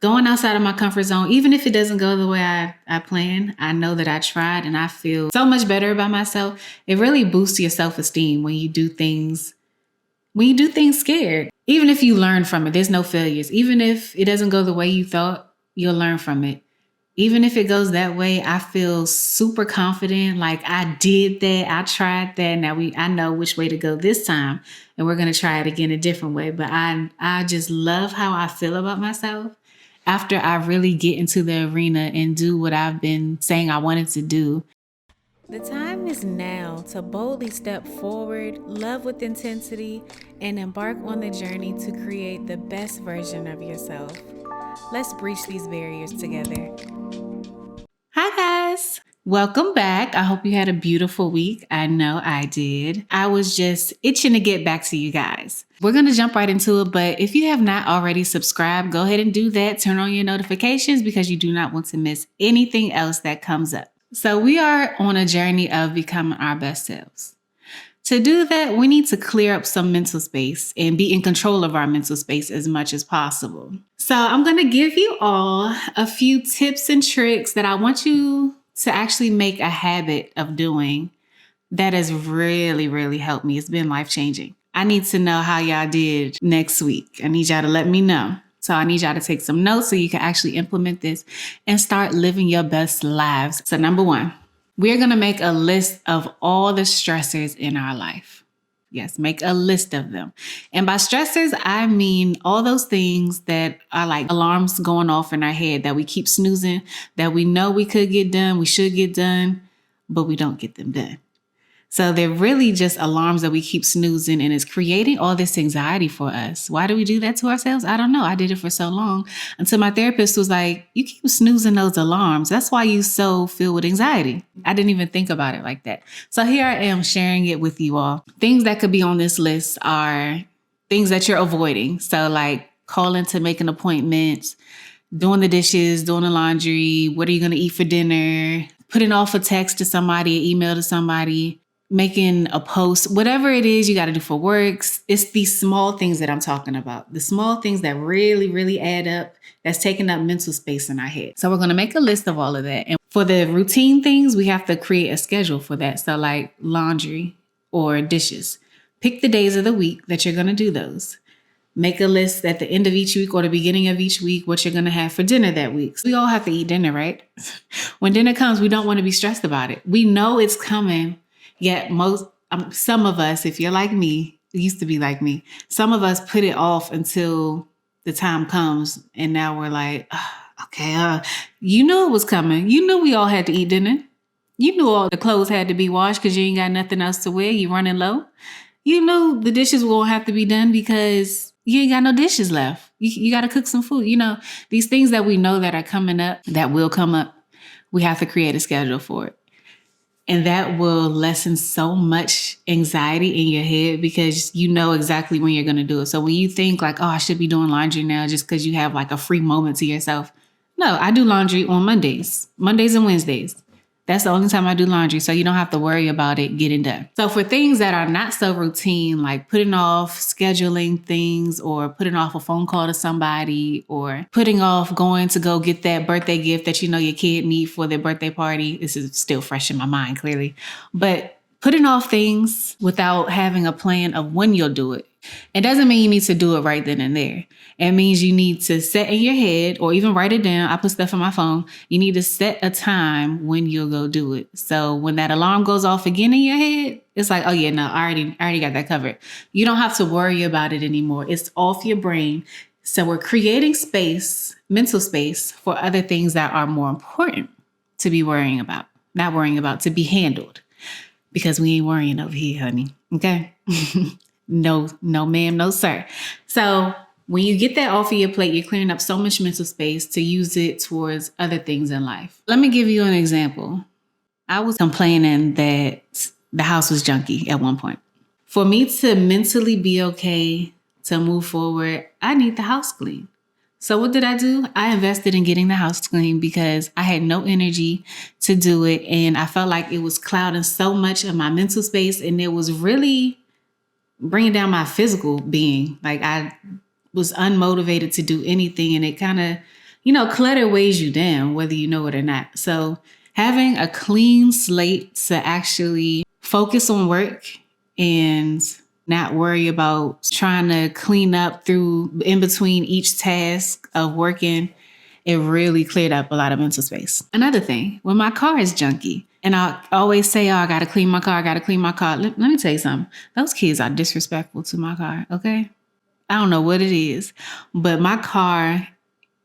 going outside of my comfort zone, even if it doesn't go the way I plan, I know that I tried and I feel so much better about myself. It really boosts your self-esteem when you do things scared. Even if you learn from it, there's no failures. Even if it doesn't go the way you thought, you'll learn from it. Even if it goes that way, I feel super confident. Like I did that. I tried that. Now I know which way to go this time. And we're going to try it again a different way. But I just love how I feel about myself after I really get into the arena and do what I've been saying I wanted to do. The time is now to boldly step forward, love with intensity, and embark on the journey to create the best version of yourself. Let's breach these barriers together. Hi guys, welcome back. I hope you had a beautiful week. I know I did. I was just itching to get back to you guys. We're going to jump right into it, but if you have not already subscribed, go ahead and do that. Turn on your notifications because you do not want to miss anything else that comes up. So we are on a journey of becoming our best selves. To do that, we need to clear up some mental space and be in control of our mental space as much as possible. So I'm going to give you all a few tips and tricks that I want you to actually make a habit of doing that has really, really helped me. It's been life-changing. I need to know how y'all did next week. I need y'all to let me know. So I need y'all to take some notes so you can actually implement this and start living your best lives. So number one, we're going to make a list of all the stressors in our life. Yes, make a list of them. And by stressors, I mean all those things that are like alarms going off in our head that we keep snoozing, that we know we could get done, we should get done, but we don't get them done. So they're really just alarms that we keep snoozing, and it's creating all this anxiety for us. Why do we do that to ourselves? I don't know. I did it for so long until my therapist was like, you keep snoozing those alarms. That's why you so filled with anxiety. I didn't even think about it like that. So here I am sharing it with you all. Things that could be on this list are things that you're avoiding. So like calling to make an appointment, doing the dishes, doing the laundry, what are you going to eat for dinner, putting off a text to somebody, an email to somebody, making a post, whatever it is you got to do for work. It's these small things that I'm talking about. The small things that really, really add up, that's taking up mental space in our head. So we're going to make a list of all of that. And for the routine things, we have to create a schedule for that. So like laundry or dishes, pick the days of the week that you're going to do those. Make a list at the end of each week or the beginning of each week, what you're going to have for dinner that week. So we all have to eat dinner, right? When dinner comes, we don't want to be stressed about it. We know it's coming. Yet some of us, if you're like me, used to be like me, some of us put it off until the time comes. And now we're like, you knew it was coming. You knew we all had to eat dinner. You knew all the clothes had to be washed because you ain't got nothing else to wear. You running low. You knew the dishes were going to have to be done because you ain't got no dishes left. You got to cook some food. You know, these things that we know that are coming up, that will come up, we have to create a schedule for it. And that will lessen so much anxiety in your head because you know exactly when you're going to do it. So when you think like, oh, I should be doing laundry now just because you have like a free moment to yourself. No, I do laundry on Mondays and Wednesdays. That's the only time I do laundry. So you don't have to worry about it getting done. So for things that are not so routine, like putting off scheduling things or putting off a phone call to somebody or putting off going to go get that birthday gift that you know your kid need for their birthday party. This is still fresh in my mind, clearly. But putting off things without having a plan of when you'll do it. It doesn't mean you need to do it right then and there. It means you need to set in your head or even write it down. I put stuff in my phone. You need to set a time when you'll go do it. So when that alarm goes off again in your head, it's like, oh yeah, no, I already got that covered. You don't have to worry about it anymore. It's off your brain. So we're creating space, mental space for other things that are more important to be worrying about, not worrying about, to be handled. Because we ain't worrying over here, honey. Okay? No, ma'am, no, sir. So when you get that off of your plate, you're clearing up so much mental space to use it towards other things in life. Let me give you an example. I was complaining that the house was junky at one point. For me to mentally be okay, to move forward, I need the house clean. So what did I do? I invested in getting the house clean because I had no energy to do it. And I felt like it was clouding so much of my mental space. And it was really bringing down my physical being. Like I was unmotivated to do anything. And it kind of clutter weighs you down, whether you know it or not. So having a clean slate to actually focus on work and not worry about trying to clean up through in between each task of working, it really cleared up a lot of mental space. Another thing, when my car is junky, and I always say, oh, I got to clean my car, I got to clean my car. Let me tell you something. Those kids are disrespectful to my car, okay? I don't know what it is, but my car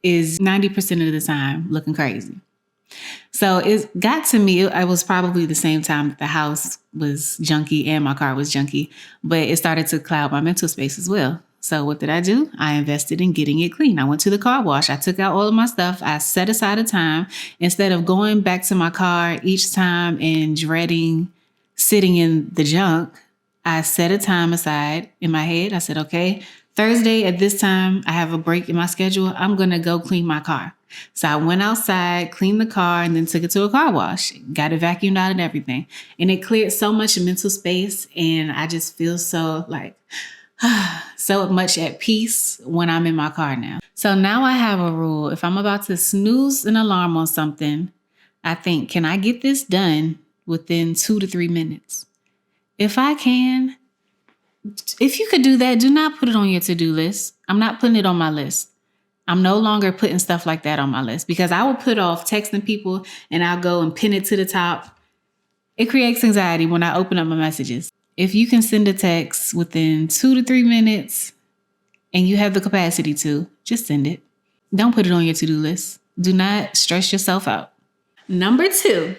is 90% of the time looking crazy. So it got to me, it was probably the same time that the house was junky and my car was junky, but it started to cloud my mental space as well. So what did I do? I invested in getting it clean. I went to the car wash. I took out all of my stuff. I set aside a time instead of going back to my car each time and dreading sitting in the junk. I set a time aside in my head. I said, okay, Thursday at this time, I have a break in my schedule. I'm going to go clean my car. So I went outside, cleaned the car, and then took it to a car wash. Got it vacuumed out and everything. And it cleared so much mental space. And I just feel so so much at peace when I'm in my car now. So now I have a rule. If I'm about to snooze an alarm on something, I think, can I get this done within 2 to 3 minutes? If I can, if you could do that, do not put it on your to-do list. I'm not putting it on my list. I'm no longer putting stuff like that on my list because I will put off texting people and I'll go and pin it to the top. It creates anxiety when I open up my messages. If you can send a text within 2 to 3 minutes and you have the capacity to, just send it. Don't put it on your to-do list. Do not stress yourself out. Number 2,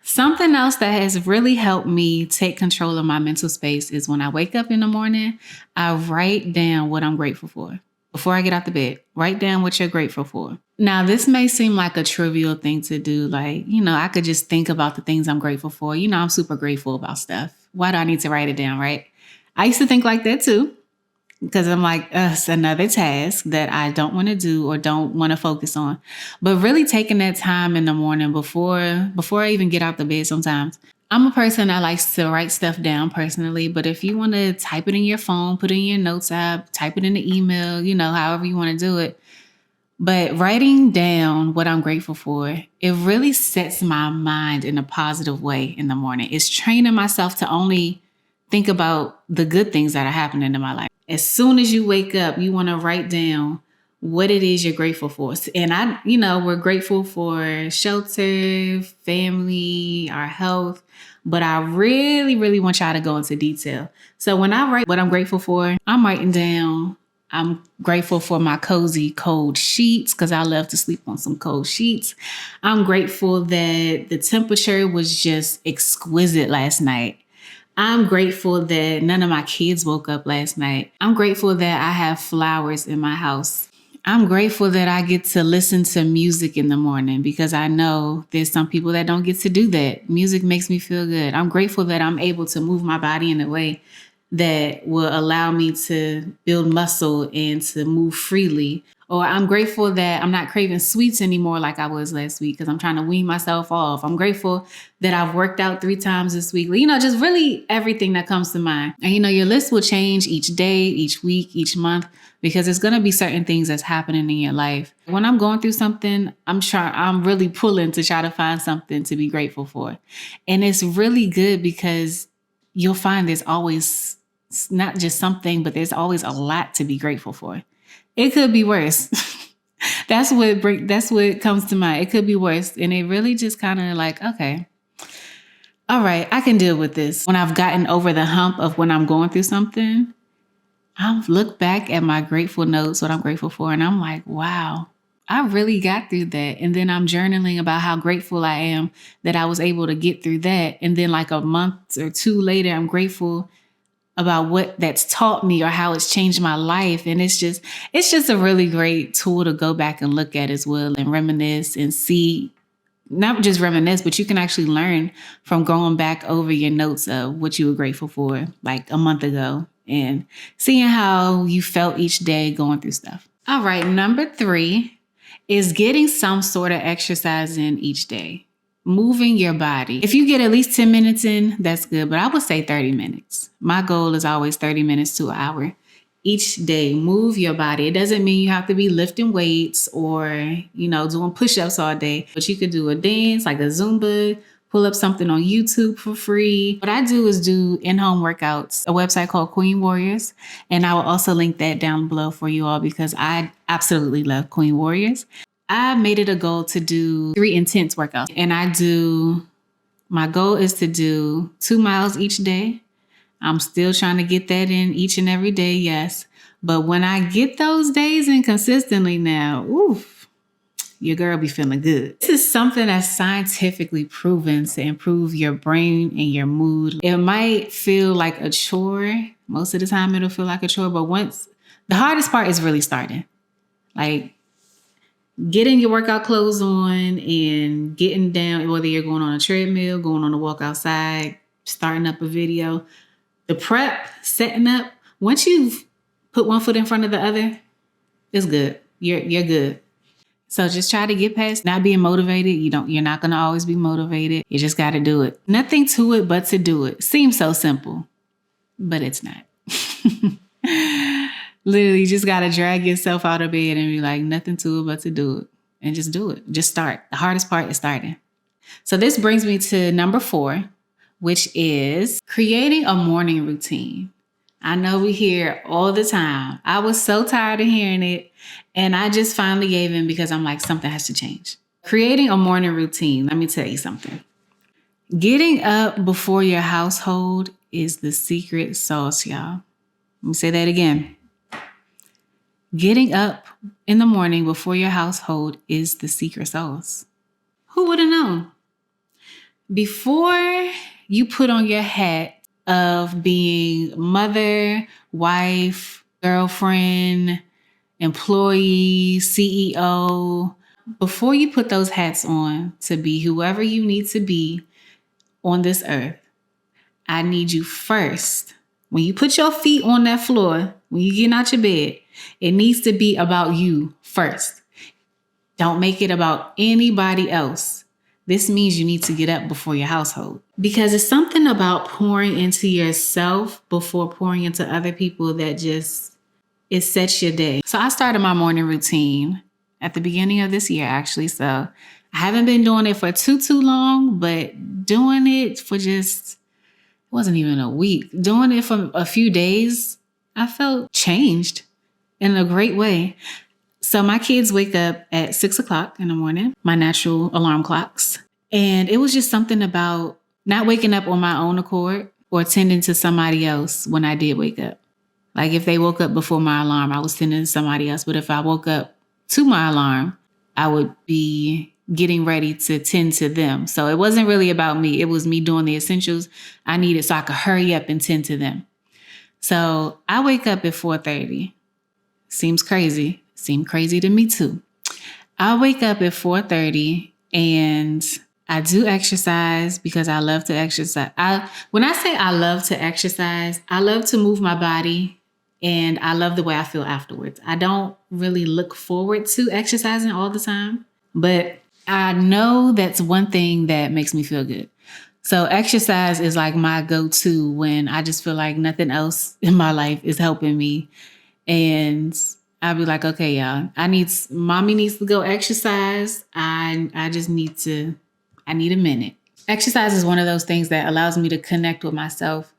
something else that has really helped me take control of my mental space is when I wake up in the morning, I write down what I'm grateful for. Before I get out the bed, write down what you're grateful for. Now, this may seem like a trivial thing to do. I could just think about the things I'm grateful for. I'm super grateful about stuff. Why do I need to write it down, right? I used to think like that too, because I'm like, it's another task that I don't want to do or don't want to focus on. But really taking that time in the morning before I even get out the bed sometimes. I'm a person that likes to write stuff down personally, but if you want to type it in your phone, put it in your notes app, type it in the email, however you want to do it. But writing down what I'm grateful for, it really sets my mind in a positive way in the morning. It's training myself to only think about the good things that are happening in my life. As soon as you wake up, you want to write down what it is you're grateful for. And we're grateful for shelter, family, our health, but I really, really want y'all to go into detail. So when I write what I'm grateful for, I'm writing down, I'm grateful for my cozy cold sheets because I love to sleep on some cold sheets. I'm grateful that the temperature was just exquisite last night. I'm grateful that none of my kids woke up last night. I'm grateful that I have flowers in my house. I'm grateful that I get to listen to music in the morning because I know there's some people that don't get to do that. Music makes me feel good. I'm grateful that I'm able to move my body in a way that will allow me to build muscle and to move freely. Or I'm grateful that I'm not craving sweets anymore like I was last week because I'm trying to wean myself off. I'm grateful that I've worked out 3 times this week. Just really everything that comes to mind. And your list will change each day, each week, each month, because there's going to be certain things that's happening in your life. When I'm going through something, I'm really pulling to try to find something to be grateful for. And it's really good because you'll find there's always not just something, but there's always a lot to be grateful for. It could be worse. That's what comes to mind. It could be worse. And it really just kind of okay, all right, I can deal with this. When I've gotten over the hump of when I'm going through something, I'll look back at my grateful notes, what I'm grateful for. And I'm like, wow, I really got through that. And then I'm journaling about how grateful I am that I was able to get through that. And then a month or 2 later, I'm grateful about what that's taught me or how it's changed my life. And it's just a really great tool to go back and look at as well and reminisce and see, not just reminisce, but you can actually learn from going back over your notes of what you were grateful for a month ago and seeing how you felt each day going through stuff. All right, number 3 is getting some sort of exercise in each day. Moving your body. If you get at least 10 minutes in, that's good, but I would say 30 minutes. My goal is always 30 minutes to an hour. each day. Move your body. It doesn't mean you have to be lifting weights or, doing push-ups all day, but you could do a dance like a Zumba, pull up something on YouTube for free. What I do is do in-home workouts, a website called Queen Warriors. And I will also link that down below for you all because I absolutely love Queen Warriors. I made it a goal to do 3 intense workouts. And my goal is to do 2 miles each day. I'm still trying to get that in each and every day, yes. But when I get those days in consistently now, oof, your girl be feeling good. This is something that's scientifically proven to improve your brain and your mood. It might feel like a chore. Most of the time it'll feel like a chore, but the hardest part is really starting. Like getting your workout clothes on and getting down, whether you're going on a treadmill, going on a walk outside, starting up a video. The prep, setting up, once you've put one foot in front of the other, it's good. You're good. So just try to get past not being motivated. You're not going to always be motivated. You just got to do it. Nothing to it but to do it. Seems so simple, but it's not. Literally, you just got to drag yourself out of bed and be like, nothing to it but to do it. And just do it. Just start. The hardest part is starting. So this brings me to number 4, which is creating a morning routine. I know we hear it all the time. I was so tired of hearing it, and I just finally gave in because I'm like, something has to change. Creating a morning routine. Let me tell you something. Getting up before your household is the secret sauce, y'all. Let me say that again. Getting up in the morning before your household is the secret sauce. Who would have known? Before you put on your hat of being mother, wife, girlfriend, employee, CEO, before you put those hats on to be whoever you need to be on this earth, I need you first. When you put your feet on that floor, when you get out your bed, it needs to be about you first. Don't make it about anybody else. This means you need to get up before your household because it's something about pouring into yourself before pouring into other people that it sets your day. So I started my morning routine at the beginning of this year, actually. So I haven't been doing it for too long, but doing it for it wasn't even a week. Doing it for a few days, I felt changed in a great way. So my kids wake up at 6 o'clock in the morning, my natural alarm clocks. And it was just something about not waking up on my own accord or tending to somebody else when I did wake up. Like if they woke up before my alarm, I was tending to somebody else. But if I woke up to my alarm, I would be getting ready to tend to them. So it wasn't really about me. It was me doing the essentials I needed so I could hurry up and tend to them. So I wake up at 4:30. Seems crazy. Seemed crazy to me too. I wake up at 4:30 and I do exercise because I love to exercise. When I say I love to exercise, I love to move my body and I love the way I feel afterwards. I don't really look forward to exercising all the time, but I know that's one thing that makes me feel good. So exercise is like my go-to when I just feel like nothing else in my life is helping me. And I'll be like, okay, y'all, mommy needs to go exercise. I need a minute. Exercise is one of those things that allows me to connect with myself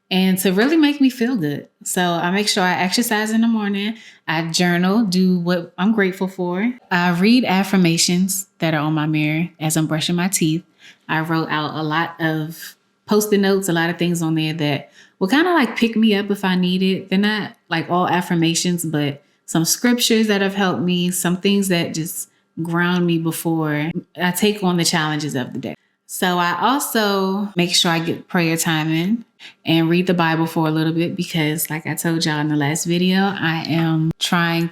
and to really make me feel good. So I make sure I exercise in the morning. I journal, do what I'm grateful for. I read affirmations that are on my mirror as I'm brushing my teeth. I wrote out a lot of Post-it notes, a lot of things on there that will kind of like pick me up if I need it. They're not like all affirmations, but some scriptures that have helped me, some things that just ground me before I take on the challenges of the day. So I also make sure I get prayer time in and read the Bible for a little bit because like I told y'all in the last video, I'm going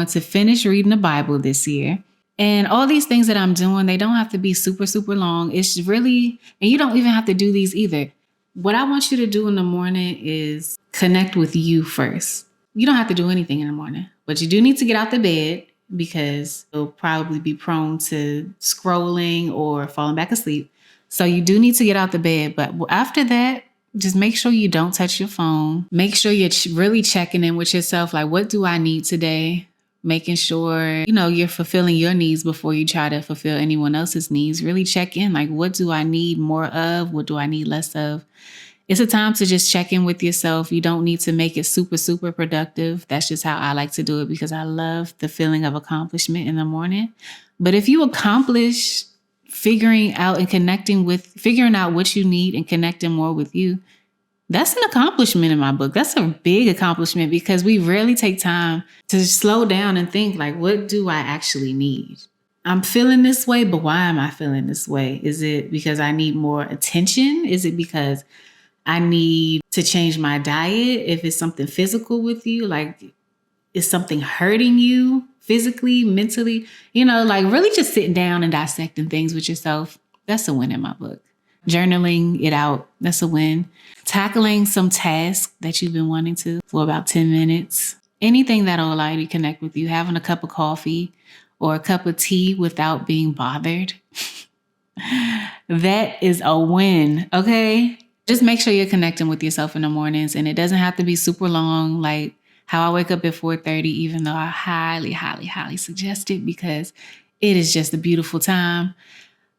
to finish reading the Bible this year. And all these things that I'm doing, they don't have to be super, super long. It's really, and you don't even have to do these either. What I want you to do in the morning is connect with you first. You don't have to do anything in the morning, but you do need to get out the bed because you'll probably be prone to scrolling or falling back asleep. So you do need to get out the bed. But after that, just make sure you don't touch your phone. Make sure you're really checking in with yourself. Like, what do I need today? Making sure, you're fulfilling your needs before you try to fulfill anyone else's needs. Really check in. Like, what do I need more of? What do I need less of? It's a time to just check in with yourself. You don't need to make it super, super productive. That's just how I like to do it because I love the feeling of accomplishment in the morning. But if you accomplish figuring out what you need and connecting more with you, that's an accomplishment in my book. That's a big accomplishment because we rarely take time to slow down and think like, what do I actually need? I'm feeling this way, but why am I feeling this way? Is it because I need more attention? Is it because I need to change my diet? If it's something physical with you, like, is something hurting you physically, mentally? Like really just sitting down and dissecting things with yourself. That's a win in my book. Journaling it out. That's a win. Tackling some task that you've been wanting to for about 10 minutes. Anything that'll allow you to connect with you. Having a cup of coffee or a cup of tea without being bothered. That is a win. Okay. Just make sure you're connecting with yourself in the mornings, and it doesn't have to be super long. Like how I wake up at 4:30, even though I highly, highly, highly suggest it because it is just a beautiful time.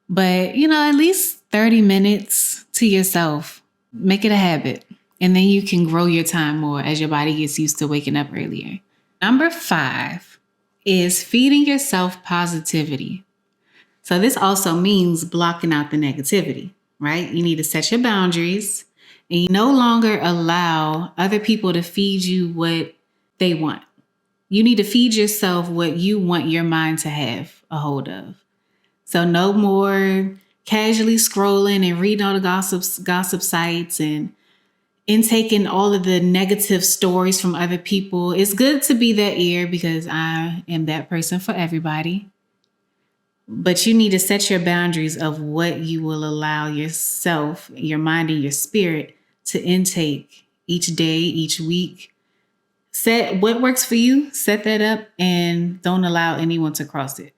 But, at least 30 minutes to yourself, make it a habit. And then you can grow your time more as your body gets used to waking up earlier. Number 5 is feeding yourself positivity. So this also means blocking out the negativity, right? You need to set your boundaries and you no longer allow other people to feed you what they want. You need to feed yourself what you want your mind to have a hold of. So no more casually scrolling and reading all the gossip sites and intaking all of the negative stories from other people. It's good to be that ear because I am that person for everybody. But you need to set your boundaries of what you will allow yourself, your mind and your spirit to intake each day, each week. Set what works for you, set that up, and don't allow anyone to cross it.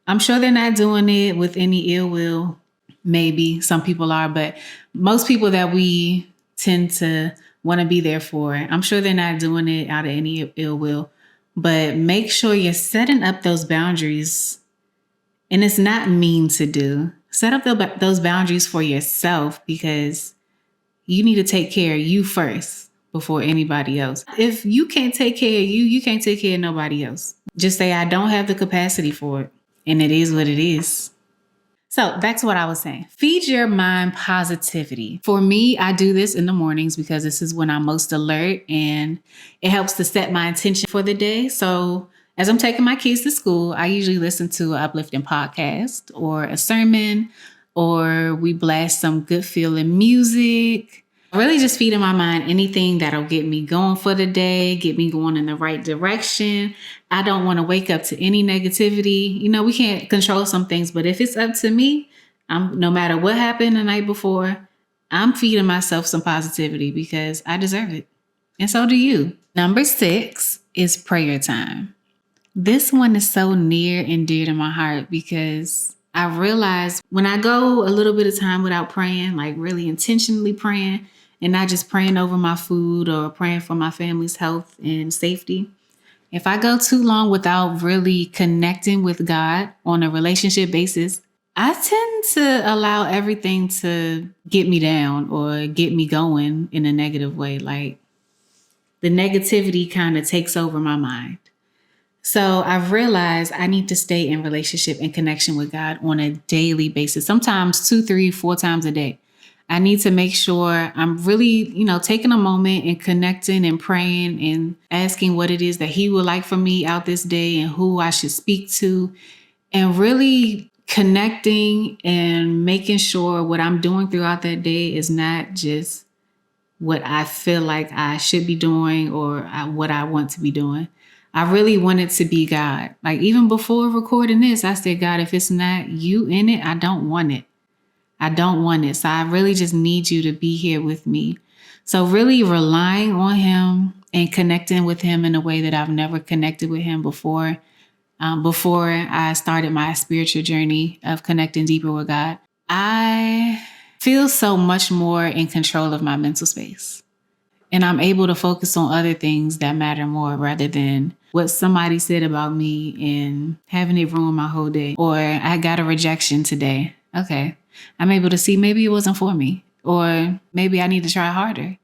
I'm sure they're not doing it with any ill will. Maybe some people are, but most people that we tend to want to be there for, I'm sure they're not doing it out of any ill will. But make sure you're setting up those boundaries. And it's not mean to do. Set up those boundaries for yourself because you need to take care of you first before anybody else. If you can't take care of you, you can't take care of nobody else. Just say, I don't have the capacity for it. And it is what it is. So back to what I was saying. Feed your mind positivity. For me, I do this in the mornings because this is when I'm most alert and it helps to set my intention for the day. So as I'm taking my kids to school, I usually listen to an uplifting podcast or a sermon, or we blast some good feeling music. Really just feeding my mind anything that'll get me going for the day, get me going in the right direction. I don't want to wake up to any negativity. We can't control some things, but if it's up to me, no matter what happened the night before, I'm feeding myself some positivity because I deserve it. And so do you. Number 6 is prayer time. This one is so near and dear to my heart because I realized when I go a little bit of time without praying, like really intentionally praying and not just praying over my food or praying for my family's health and safety. If I go too long without really connecting with God on a relationship basis, I tend to allow everything to get me down or get me going in a negative way. Like the negativity kind of takes over my mind. So I've realized I need to stay in relationship and connection with God on a daily basis, sometimes 2, 3, 4 times a day. I need to make sure I'm really, taking a moment and connecting and praying and asking what it is that He would like for me out this day and who I should speak to, and really connecting and making sure what I'm doing throughout that day is not just what I feel like I should be doing or what I want to be doing. I really want it to be God. Like even before recording this, I said, God, if it's not you in it, I don't want it. I don't want it. So I really just need you to be here with me. So really relying on Him and connecting with Him in a way that I've never connected with Him before I started my spiritual journey of connecting deeper with God. I feel so much more in control of my mental space. And I'm able to focus on other things that matter more rather than what somebody said about me and having it ruin my whole day. Or I got a rejection today. Okay. I'm able to see maybe it wasn't for me. Or maybe I need to try harder.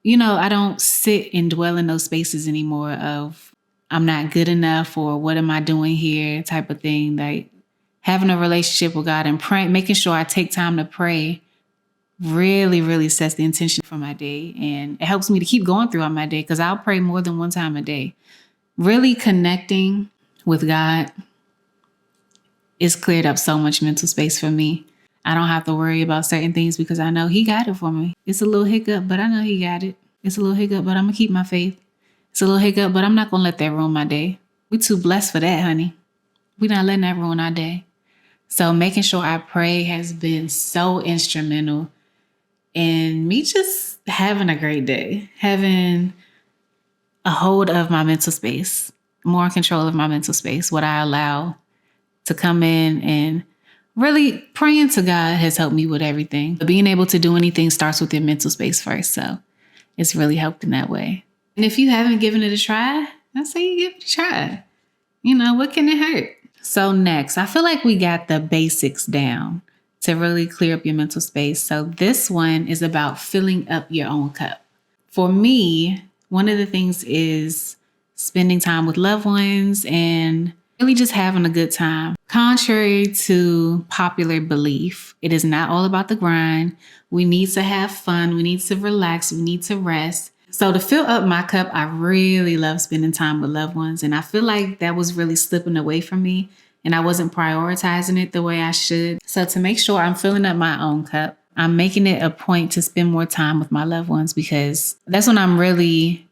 I don't sit and dwell in those spaces anymore of I'm not good enough or what am I doing here type of thing. Like having a relationship with God and praying, making sure I take time to pray really, really sets the intention for my day. And it helps me to keep going throughout my day because I'll pray more than one time a day. Really connecting with God is cleared up so much mental space for me. I don't have to worry about certain things because I know He got it for me. It's a little hiccup, but I know He got it. It's a little hiccup, but I'm going to keep my faith. It's a little hiccup, but I'm not going to let that ruin my day. We too blessed for that, honey. We're not letting that ruin our day. So making sure I pray has been so instrumental in me just having a great day, having a hold of my mental space, more in control of my mental space, what I allow to come in, and really praying to God has helped me with everything. But being able to do anything starts with your mental space first. So it's really helped in that way. And if you haven't given it a try, I say you give it a try. What can it hurt? So next, I feel like we got the basics down to really clear up your mental space. So this one is about filling up your own cup. For me, one of the things is spending time with loved ones and really just having a good time. Contrary to popular belief, it is not all about the grind. We need to have fun. We need to relax. We need to rest. So to fill up my cup, I really love spending time with loved ones. And I feel like that was really slipping away from me. And I wasn't prioritizing it the way I should. So to make sure I'm filling up my own cup, I'm making it a point to spend more time with my loved ones because that's when I'm really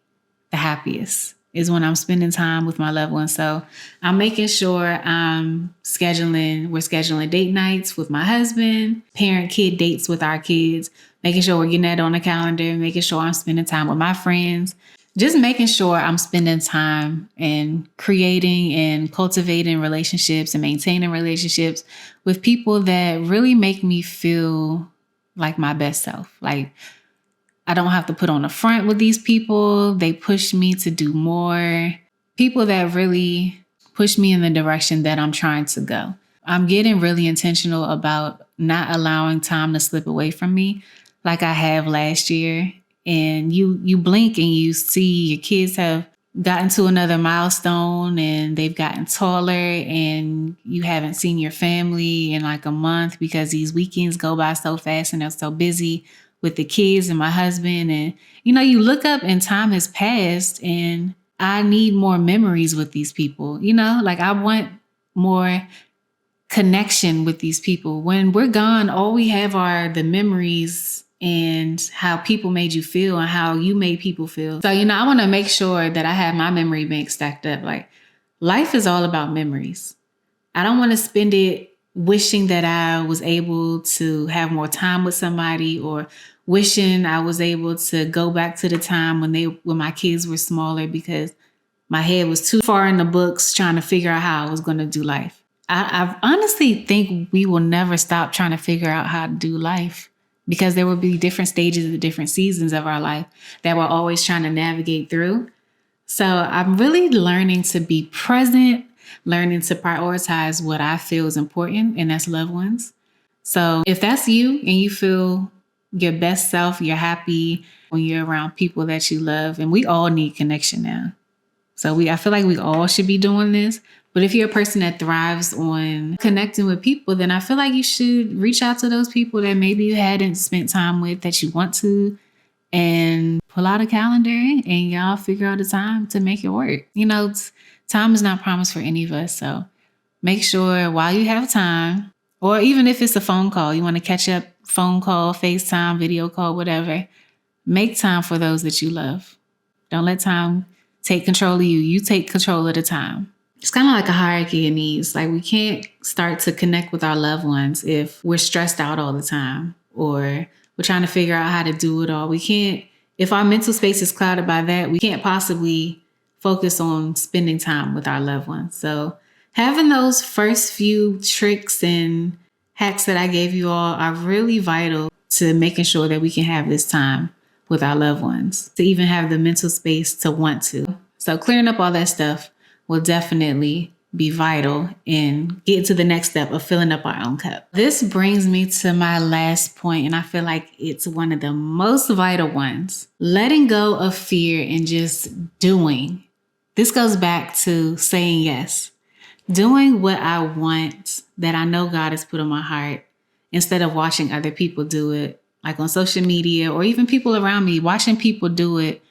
the happiest, is when I'm spending time with my loved ones. So I'm making sure we're scheduling date nights with my husband, parent-kid dates with our kids, making sure we're getting that on the calendar, making sure I'm spending time with my friends. Just making sure I'm spending time and creating and cultivating relationships and maintaining relationships with people that really make me feel like my best self. Like I don't have to put on a front with these people. They push me to do more. People that really push me in the direction that I'm trying to go. I'm getting really intentional about not allowing time to slip away from me like I have last year. And you blink and you see your kids have gotten to another milestone and they've gotten taller and you haven't seen your family in like a month because these weekends go by so fast and they're so busy with the kids and my husband. And, you look up and time has passed and I need more memories with these people. Like I want more connection with these people. When we're gone, all we have are the memories and how people made you feel and how you made people feel. So, I want to make sure that I have my memory bank stacked up. Like life is all about memories. I don't want to spend it wishing that I was able to have more time with somebody or wishing I was able to go back to the time when my kids were smaller because my head was too far in the books trying to figure out how I was going to do life. I honestly think we will never stop trying to figure out how to do life because there will be different stages and different seasons of our life that we're always trying to navigate through. So I'm really learning to be present, learning to prioritize what I feel is important, and that's loved ones. So if that's you and you feel your best self, you're happy when you're around people that you love, and we all need connection now. So I feel like we all should be doing this. But if you're a person that thrives on connecting with people, then I feel like you should reach out to those people that maybe you hadn't spent time with that you want to, and pull out a calendar and y'all figure out a time to make it work. Time is not promised for any of us. So make sure while you have time, or even if it's a phone call, you want to catch up, phone call, FaceTime, video call, whatever, make time for those that you love. Don't let time take control of you. You take control of the time. It's kind of like a hierarchy of needs. Like we can't start to connect with our loved ones if we're stressed out all the time or we're trying to figure out how to do it all. We can't, if our mental space is clouded by that, we can't possibly focus on spending time with our loved ones. So having those first few tricks and hacks that I gave you all are really vital to making sure that we can have this time with our loved ones, to even have the mental space to want to. So clearing up all that stuff will definitely be vital in getting to the next step of filling up our own cup. This brings me to my last point, and I feel like it's one of the most vital ones. Letting go of fear and just doing. This goes back to saying yes. Doing what I want that I know God has put on my heart instead of watching other people do it, like on social media or even people around me, watching people do it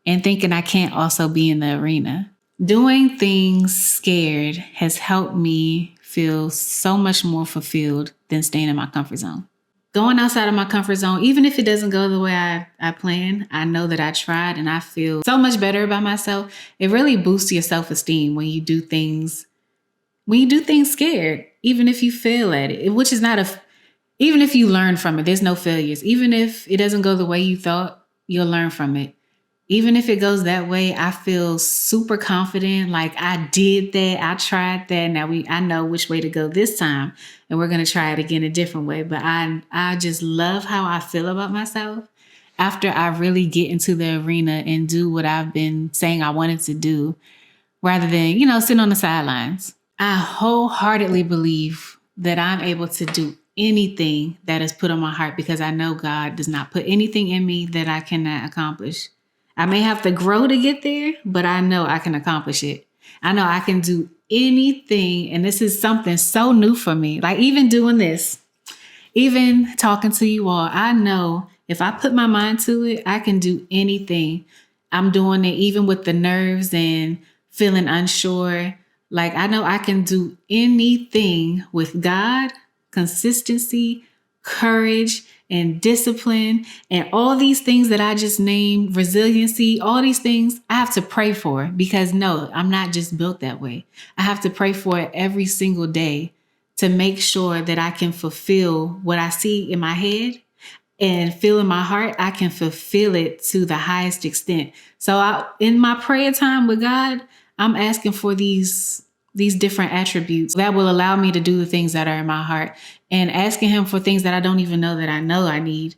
and thinking I can't also be in the arena. Doing things scared has helped me feel so much more fulfilled than staying in my comfort zone. Going outside of my comfort zone, even if it doesn't go the way I plan, I know that I tried and I feel so much better about myself. It really boosts your self-esteem when you do things scared, even if you fail at it, which is even if you learn from it, there's no failures. Even if it doesn't go the way you thought, you'll learn from it. Even if it goes that way, I feel super confident. Like I did that. I tried that. Now I know which way to go this time. And we're going to try it again a different way. But I just love how I feel about myself after I really get into the arena and do what I've been saying I wanted to do rather than, sitting on the sidelines. I wholeheartedly believe that I'm able to do anything that is put on my heart because I know God does not put anything in me that I cannot accomplish. I may have to grow to get there, but I know I can accomplish it. I know I can do anything. And this is something so new for me. Like even doing this, even talking to you all, I know if I put my mind to it, I can do anything. I'm doing it even with the nerves and feeling unsure. Like I know I can do anything with God, consistency, courage, and discipline, and all these things that I just named, resiliency, all these things I have to pray for because no, I'm not just built that way. I have to pray for it every single day to make sure that I can fulfill what I see in my head and feel in my heart. I can fulfill it to the highest extent. So in my prayer time with God, I'm asking for these different attributes that will allow me to do the things that are in my heart and asking him for things that I don't even know that I know I need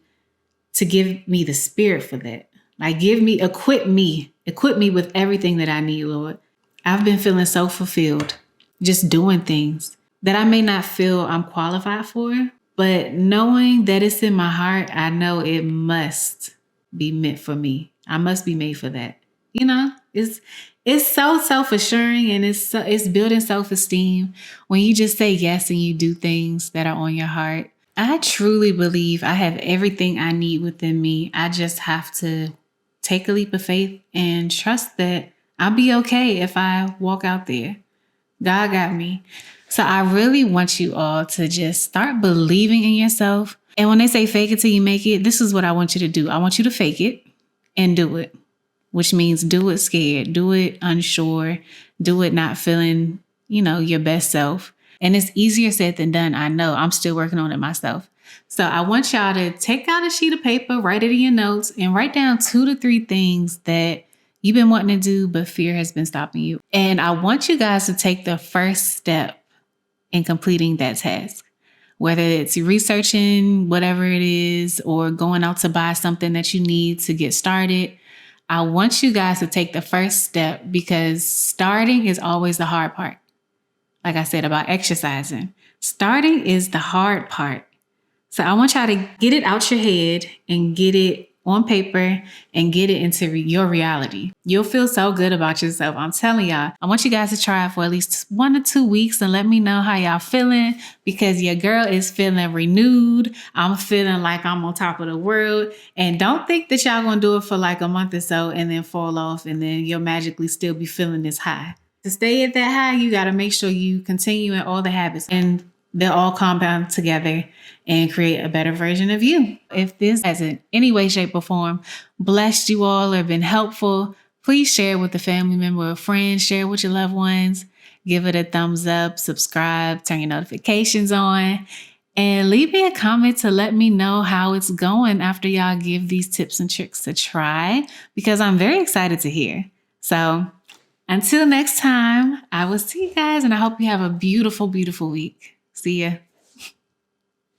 to give me the spirit for that. Like equip me with everything that I need, Lord. I've been feeling so fulfilled just doing things that I may not feel I'm qualified for, but knowing that it's in my heart, I know it must be meant for me. I must be made for that. It's so self-assuring and it's building self-esteem when you just say yes and you do things that are on your heart. I truly believe I have everything I need within me. I just have to take a leap of faith and trust that I'll be okay if I walk out there. God got me. So I really want you all to just start believing in yourself. And when they say fake it till you make it, this is what I want you to do. I want you to fake it and do it. Which means do it scared, do it unsure, do it not feeling, your best self. And it's easier said than done. I know I'm still working on it myself. So I want y'all to take out a sheet of paper, write it in your notes and write down 2 to 3 things that you've been wanting to do, but fear has been stopping you. And I want you guys to take the first step in completing that task. Whether it's researching whatever it is or going out to buy something that you need to get started. I want you guys to take the first step because starting is always the hard part. Like I said about exercising, starting is the hard part. So I want y'all to get it out your head and get it on paper and get it into your reality. You'll feel so good about yourself. I'm telling y'all, I want you guys to try it for at least 1 or 2 weeks and let me know how y'all feeling because your girl is feeling renewed. I'm feeling like I'm on top of the world. And don't think that y'all gonna do it for like a month or so and then fall off and then you'll magically still be feeling this high. To stay at that high, you gotta make sure you continue in all the habits and they'll all compound together and create a better version of you. If this has in any way, shape, or form blessed you all or been helpful, please share it with a family member or a friend, share it with your loved ones, give it a thumbs up, subscribe, turn your notifications on, and leave me a comment to let me know how it's going after y'all give these tips and tricks a try, because I'm very excited to hear. So until next time, I will see you guys and I hope you have a beautiful, beautiful week. See ya.